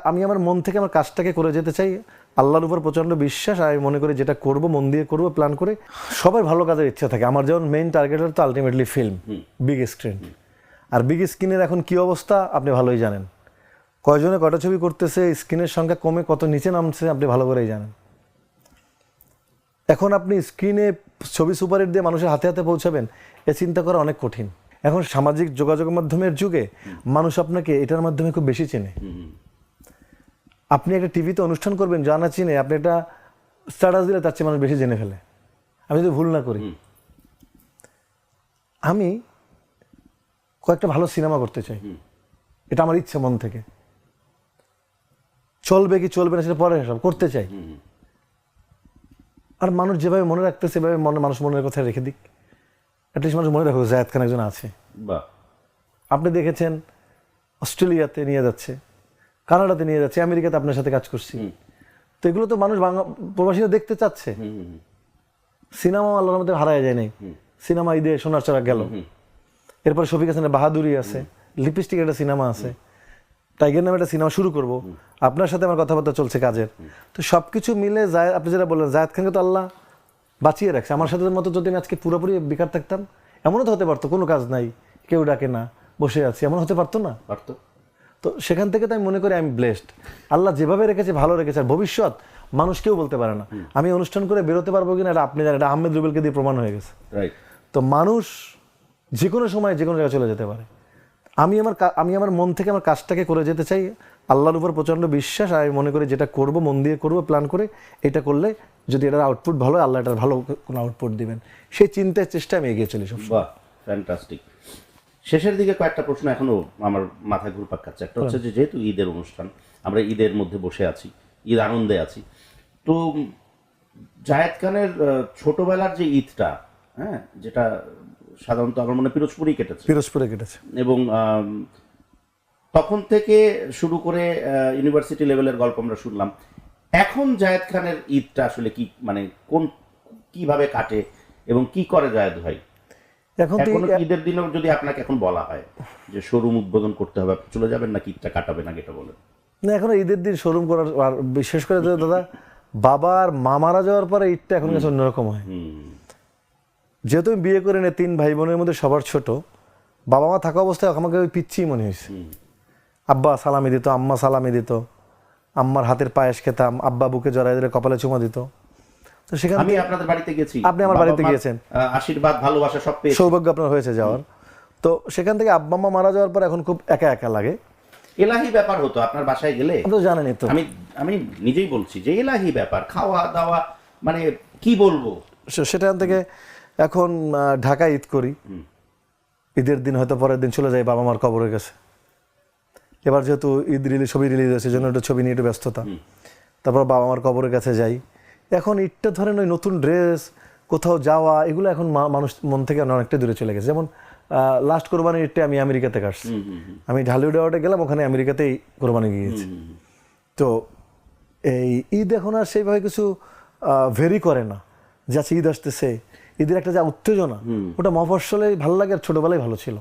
আমি আমার মন থেকে আমার কাজটাকে করে যেতে চাই, আল্লাহর উপর প্রচণ্ড বিশ্বাস, আর আমি মনে করি যেটা করব মন দিয়ে করব, প্ল্যান করে। সবার ভালো কাজের ইচ্ছা থাকে, আমার যেমন মেইন টার্গেট তো আলটিমেটলি ফিল্ম, বিগ স্ক্রিন। আর বিগ স্ক্রিনের এখন কি অবস্থা আপনি ভালোই জানেন, কয়জনে কয়টা ছবি করতেছে, স্ক্রিনের সংখ্যা কমে কত নিচে নামছে আপনি ভালো করেই জানেন। এখন আপনি স্ক্রিনে ছবি সুপারহিট দিয়ে মানুষের হাতে হাতে পৌঁছাবেন, এ চিন্তা করা অনেক কঠিন। এখন সামাজিক যোগাযোগ মাধ্যমের যুগে মানুষ আপনাকে এটার মাধ্যমে খুব বেশি চেনে। আপনি একটা টিভিতে অনুষ্ঠান করবেন, জানা চিনে, আপনি একটা স্ট্যাটাস দিলে তার চেয়ে মানুষ বেশি জেনে ফেলে। আমি যদি ভুল না করি, আমি কয়েকটা ভালো সিনেমা করতে চাই, এটা আমার ইচ্ছা মন থেকে। চলবে কি চলবে না সেটা পরে সব করতে চাই। আর মানুষ যেভাবে মনে রাখতেছে সেভাবে মানুষ মনের কথা রেখে দিক, অ্যাটলিস্ট মানুষ মনে রাখো জায়েদ খান একজন আছে। আপনি দেখেছেন অস্ট্রেলিয়াতে নিয়ে যাচ্ছে, কানাডাতে নিয়ে যাচ্ছে, আমেরিকাতে আপনার সাথে কাজ করছি, তো এগুলো তো মানুষ প্রবাসীরা দেখতে চাচ্ছে। সিনেমা আল্লাহর মধ্যে হারায় যায় নাই, সিনেমা ঈদে সোনার চড়া গেল, এরপর শফিক হাসানের বাহাদুরি আছে, লিপস্টিক একটা সিনেমা আছে, টাইগার নামে একটা সিনেমা শুরু করব, আপনার সাথে আমার কথাবার্তা চলছে কাজের। তো সব কিছু মিলে আপনি যেটা বললেন, জায়েদ খানকে তো আল্লাহ বাঁচিয়ে রাখছে। আমার সাথে মতো যদি আমি আজকে পুরোপুরি বেকার থাকতাম, এমনও তো হতে পারতো কোনো কাজ নাই, কেউ ডাকে না, বসে আছি, এমন হতে পারতো না? পারতো। তো সেখান থেকে তো আমি মনে করি আমি ব্লেসড, আল্লাহ যেভাবে রেখেছে ভালো রেখেছে। আর ভবিষ্যৎ মানুষ কেউ বলতে পারে না, আমি অনুষ্ঠান করে বেরোতে পারবো কিনা এটা আপনি জানেন, এটা আহমেদ রুবেলকে দিয়ে প্রমাণ হয়ে গেছে। তো মানুষ যে কোনো সময় যে কোনো জায়গায় চলে যেতে পারে। আমি আমার মন থেকে আমার কাজটাকে করে যেতে চাই, আল্লাহর উপর প্রচণ্ড বিশ্বাস, আর আমি মনে করি যেটা করব মন দিয়ে করব, প্ল্যান করে। এটা করলে যদি এটার আউটপুট ভালো হয়, আল্লাহ এটার ভালো কোনো আউটপুট দিবেন, সেই চিন্তার চেষ্টা আমি এগিয়ে চলি সব। বাহ, ফ্যান্টাস্টিক। শেষের দিকে কয়েকটা প্রশ্ন এখনো আমার মাথায় ঘুরপাক খাচ্ছে। একটা হচ্ছে যে যেহেতু ঈদের অনুষ্ঠান, আমরা ঈদের মধ্যে বসে আছি, ঈদ আনন্দে আছি, তো জায়েদ খানের ছোটবেলার যে ঈদটা, হ্যাঁ, যেটা সাধারণত আমার মনে পিরোজপুরেই কেটেছে, এবং তখন থেকে শুরু করে ইউনিভার্সিটি লেভেলের গল্প আমরা শুনলাম। এখন জায়েদ খানের ঈদটা আসলে কি, মানে কিভাবে কাটে এবং কি করে জায়েদ ভাই? এখন ঈদের দিনেও যদি আপনাকে এখন বলা হয় যে শোরুম উদ্বোধন করতে হবে, চলে যাবেন নাকি ঈদটা কাটাবেন, আগে এটা বলেন। না, এখন ঈদের দিন শোরুম করার, আর বিশেষ করে দাদা বাবার মা মারা যাওয়ার পরে ঈদটা এখন কাছে অন্যরকম হয়। যেহেতু আমি বিয়ে করে নিয়ে 3 ভাই বোনের মধ্যে সবার ছোট, বাবা মা থাকা অবস্থায় আমাকে ওই পিচ্ছি মনে হয়েছে। আব্বা সালামি দিত, আম্মা সালামি দিত, আম্মার হাতের পায়েস খেতাম, আব্বা বুকে জড়াই দিলে কপালে চুমা দিত। তো সেখানে আমি আপনাদের বাড়িতে গেছি, আপনি আমার বাড়িতে গিয়েছেন, আশীর্বাদ ভালোবাসা সব পেয়েছি, সৌভাগ্য আপনার হয়েছে যাওয়ার। তো সেখান থেকে আব্বা আম্মা মারা যাওয়ার পর এখন খুব একা একা লাগে। এলাহি ব্যাপার হতো আপনার বাসায় গেলে, তো জানেনই তো, আমি নিজেই বলছি যে এলাহি ব্যাপার, খাওয়া দাওয়া, মানে কি বলবো। সেখান থেকে এখন ঢাকায় ঈদ করি, ঈদের দিন হয়তো পরের দিন চলে যাই বাবা মার কবরের কাছে। এবার যেহেতু ঈদ ছবি রিলিজ হয়েছে, জন্য একটু ছবি নিয়ে একটু ব্যস্ততা, তারপর বাবা মার কবরের কাছে যাই। এখন ঈদটা ধরেন ওই নতুন ড্রেস, কোথাও যাওয়া, এগুলো এখন মানুষ মন থেকে অনেকটা দূরে চলে গেছে। যেমন লাস্ট কোরবানির ঈদটা আমি আমেরিকাতে কাটছি, আমি ঢালিউড অ্যাওয়ার্ডে গেলাম, ওখানে আমেরিকাতেই কোরবানি গিয়েছি। তো এই ঈদ এখন আর সেইভাবে কিছু ভেরি করে না, যে আচ্ছা ঈদ আসতেছে, ঈদের একটা যা উত্তেজনা, ওটা মফস্বলে ভালো লাগে, আর ছোটবেলায় ভালো ছিল।